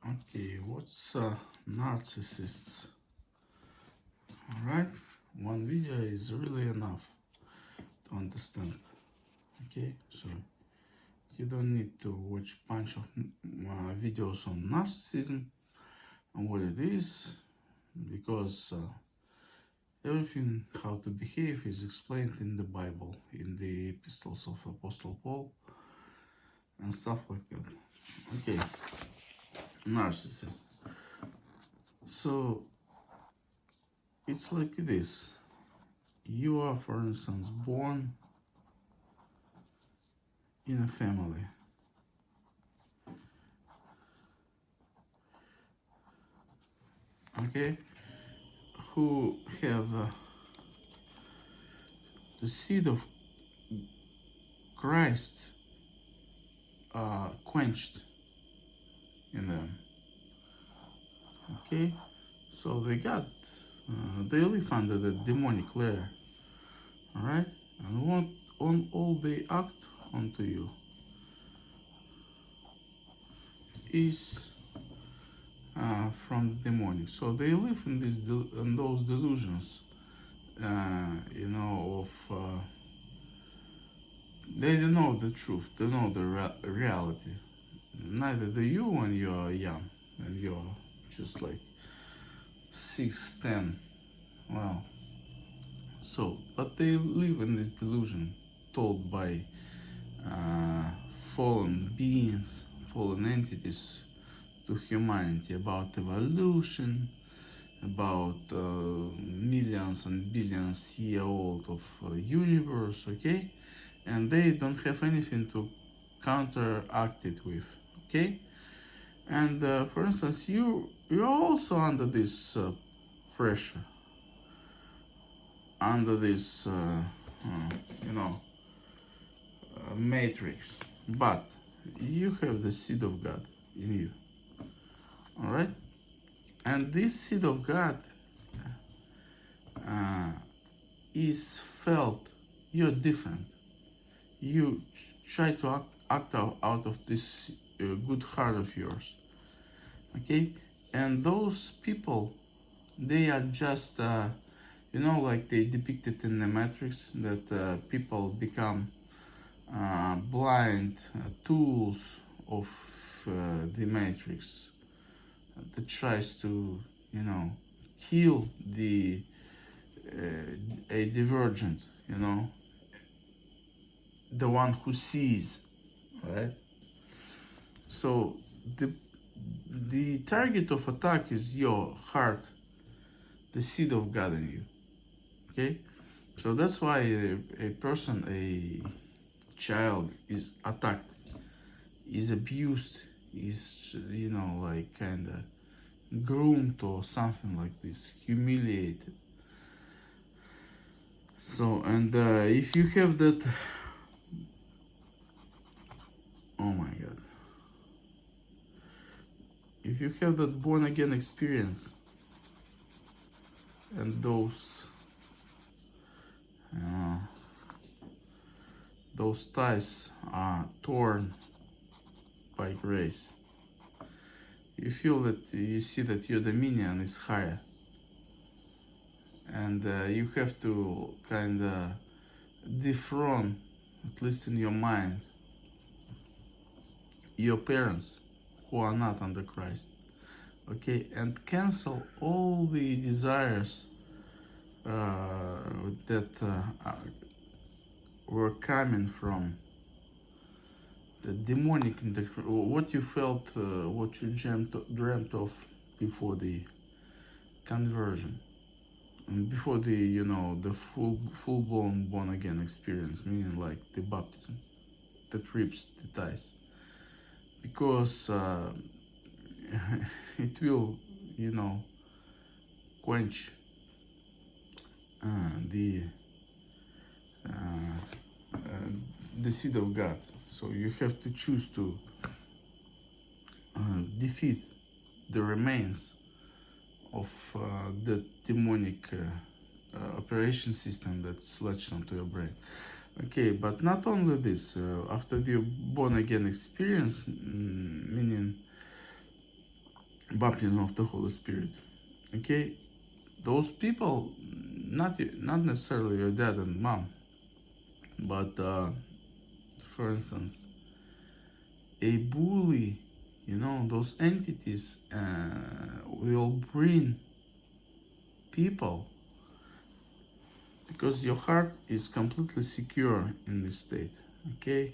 Okay, what's narcissists? Alright, one video is really enough to understand. Okay, so you don't need to watch a bunch of videos on narcissism and what it is, because everything how to behave is explained in the Bible, in the epistles of Apostle Paul and stuff like that. Okay, narcissist. So it's like this. You are, for instance, born in a family, okay, who have the seed of Christ quenched in them, okay, so they live under the demonic layer, all right, and what on all they act onto you is from the demonic. So they live in those delusions, of they don't know the truth, they know the reality. Neither do you when you're young and you're just like 6, 10. Well, so but they live in this delusion told by fallen beings, fallen entities to humanity about evolution, about millions and billions year old of universe, okay, and they don't have anything to counteract it with, okay, and for instance, you're also under this pressure, under this you know matrix, but you have the seed of God in you, all right, and this seed of God is felt. You're different. You try to act out of this good heart of yours, okay, and those people, they are just like they depicted in the matrix, that people become blind tools of the matrix that tries to kill a divergent, the one who sees, right? So the target of attack is your heart, the seed of God in you, okay? So that's why a person, a child, is attacked, is abused, is like kind of groomed or something like this, humiliated. So, and if you have that, oh my God, if you have that born again experience and uh, those ties are torn by grace, you feel that, you see that your dominion is higher, and you have to kind of dethrone, at least in your mind, your parents who are not under Christ, okay, and cancel all the desires that were coming from the demonic, what you felt, what you dreamt of before the conversion, and before the full-blown born again experience, meaning like the baptism that rips the ties, because it will quench the the seed of God. So you have to choose to defeat the remains of the demonic operation system that's latched onto your brain. Okay, but not only this, after the born again experience, meaning baptism of the Holy Spirit. Okay, those people, not necessarily your dad and mom, but for instance, a bully, those entities will bring people because your heart is completely secure in this state. Okay,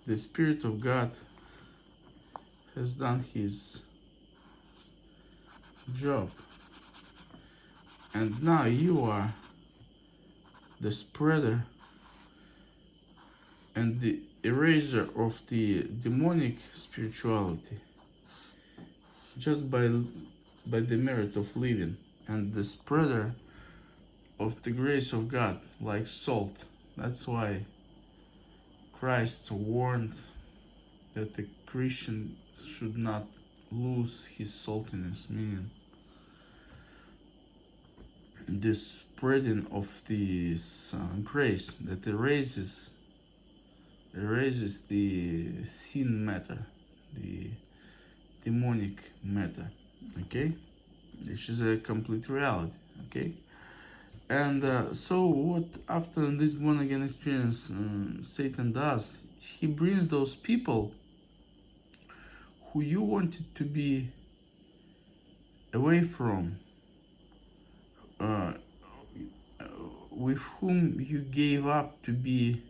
the Spirit of God has done his job, and now you are the spreader and the eraser of the demonic spirituality just by the merit of living, and the spreader of the grace of God like salt. That's why Christ warned that the Christian should not lose his saltiness, meaning the spreading of this grace that erases the sin matter, the demonic matter. Okay, this is a complete reality. Okay, and so what after this born again experience Satan does, he brings those people who you wanted to be away from, with whom you gave up to be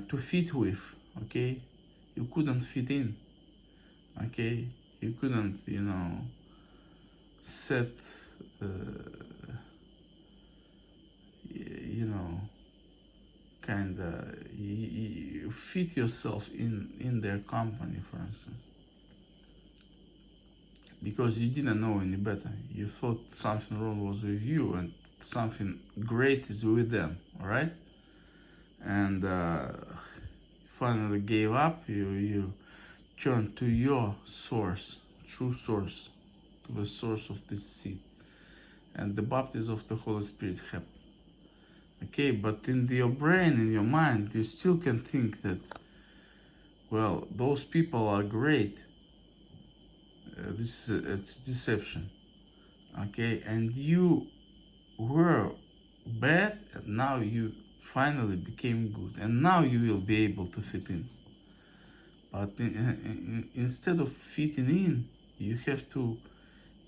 to fit with. Okay, you couldn't fit in. Okay, you couldn't set kind of you fit yourself in their company, for instance, because you didn't know any better. You thought something wrong was with you and something great is with them. All right, and finally gave up. You turned to your source, true source, to the source of this seed, and the baptism of the Holy Spirit happened. Okay, but in your brain, in your mind, you still can think that, well, those people are great. It's deception. Okay, and you were bad, and now you finally became good, and now you will be able to fit in. But instead of fitting in, you have to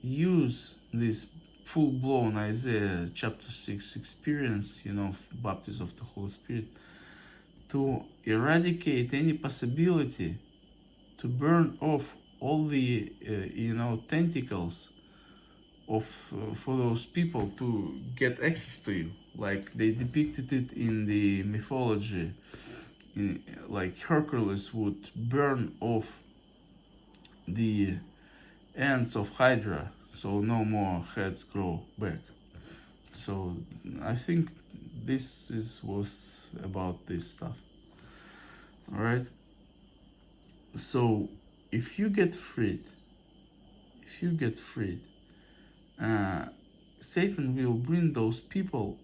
use this full-blown Isaiah chapter 6 experience, baptism of the Holy Spirit, to eradicate any possibility to burn off all the tentacles of for those people to get access to you, like they depicted it in the mythology. Like Hercules would burn off the ends of Hydra, so no more heads grow back. So I think this was about this stuff. All right. So if you get freed, Satan will bring those people,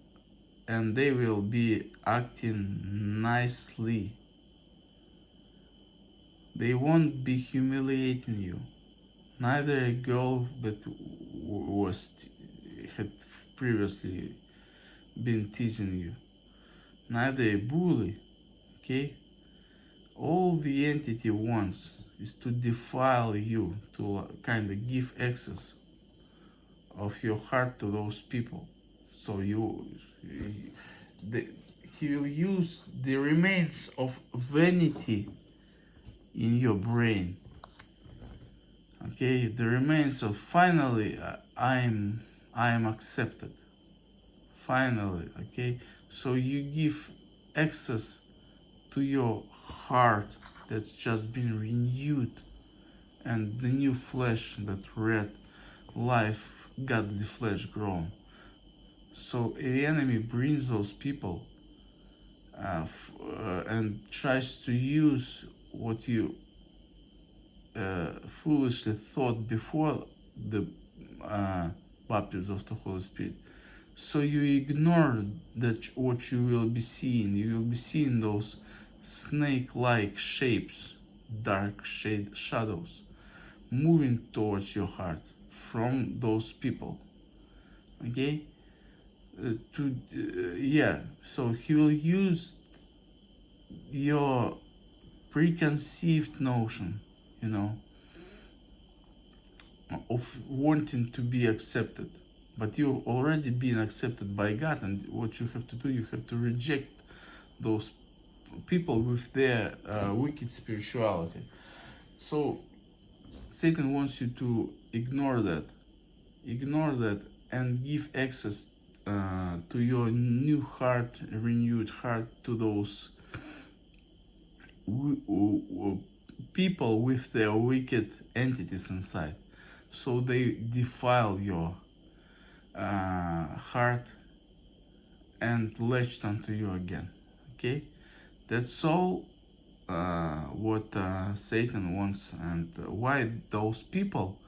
and they will be acting nicely. They won't be humiliating you. Neither a girl that had previously been teasing you, neither a bully. Okay, all the entity wants is to defile you, to kind of give access of your heart to those people. So he will use the remains of vanity in your brain. Okay, the remains of finally I am accepted. Finally, okay. So you give access to your heart that's just been renewed, and the new flesh, that red life, godly flesh grown. So the enemy brings those people and tries to use what you foolishly thought before the baptism of the Holy Spirit. So you ignore that what you will be seeing. You will be seeing those snake-like shapes, dark shadows, moving towards your heart from those people. Okay, so he will use your preconceived notion, of wanting to be accepted, but you've already been accepted by God, and what you have to do, you have to reject those people with their wicked spirituality. So Satan wants you to ignore that, and give access to your new heart, renewed heart, to those people with their wicked entities inside. So they defile your heart and latched onto you again. Okay, that's all what Satan wants, and why those people,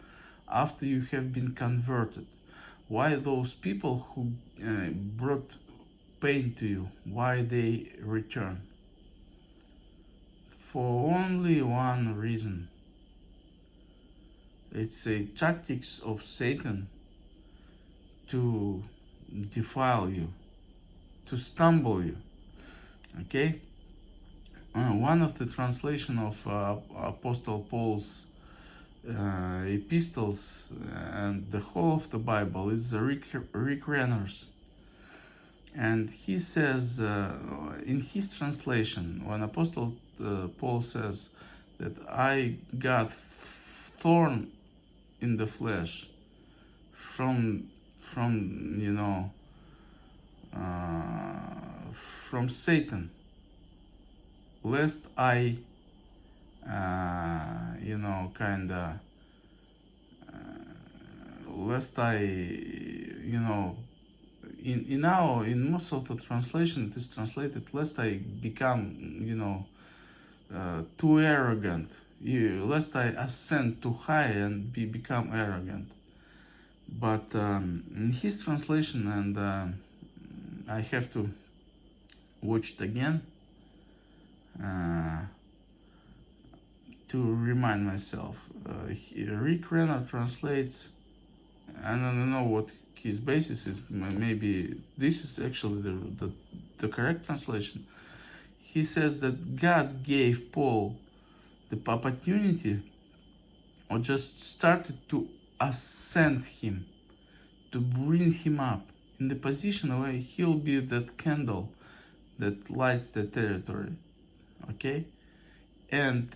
after you have been converted, why those people who brought pain to you, why they return. For only one reason. It's a tactics of Satan to defile you, to stumble you. Okay? One of the translation of Apostle Paul's epistles and the whole of the Bible is the Rick Renner's. And he says in his translation, when Apostle Paul says that I got thorn in the flesh from Satan, lest I lest I in most of the translation it is translated lest I become too arrogant, lest I ascend too high and become arrogant. But in his translation, and I have to watch it again to remind myself. Rick Renner translates, and I don't know what his basis is. Maybe this is actually the correct translation. He says that God gave Paul the opportunity, or just started to ascend him, to bring him up in the position where he'll be that candle that lights the territory. Okay? And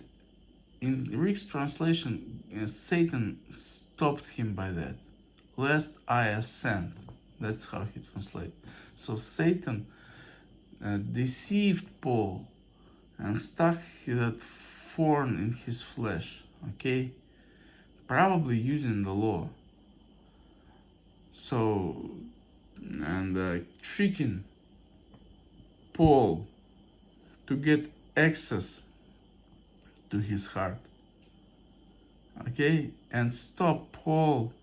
in Rick's translation, Satan stopped him by that. Lest I ascend. That's how he translates. So Satan deceived Paul and stuck that thorn in his flesh. Okay? Probably using the law. So, and tricking Paul to get access to his heart. Okay? And stop Paul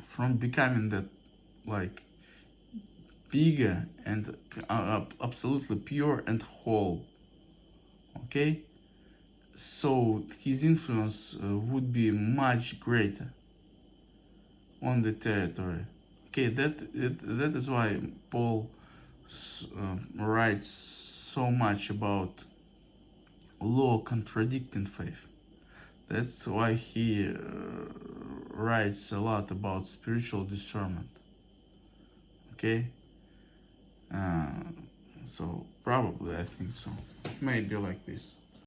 from becoming that bigger and absolutely pure and whole. Okay? So his influence would be much greater on the territory. Okay, that is why Paul writes so much about law contradicting faith. That's why he writes a lot about spiritual discernment. Okay? So probably I think so. It may be like this.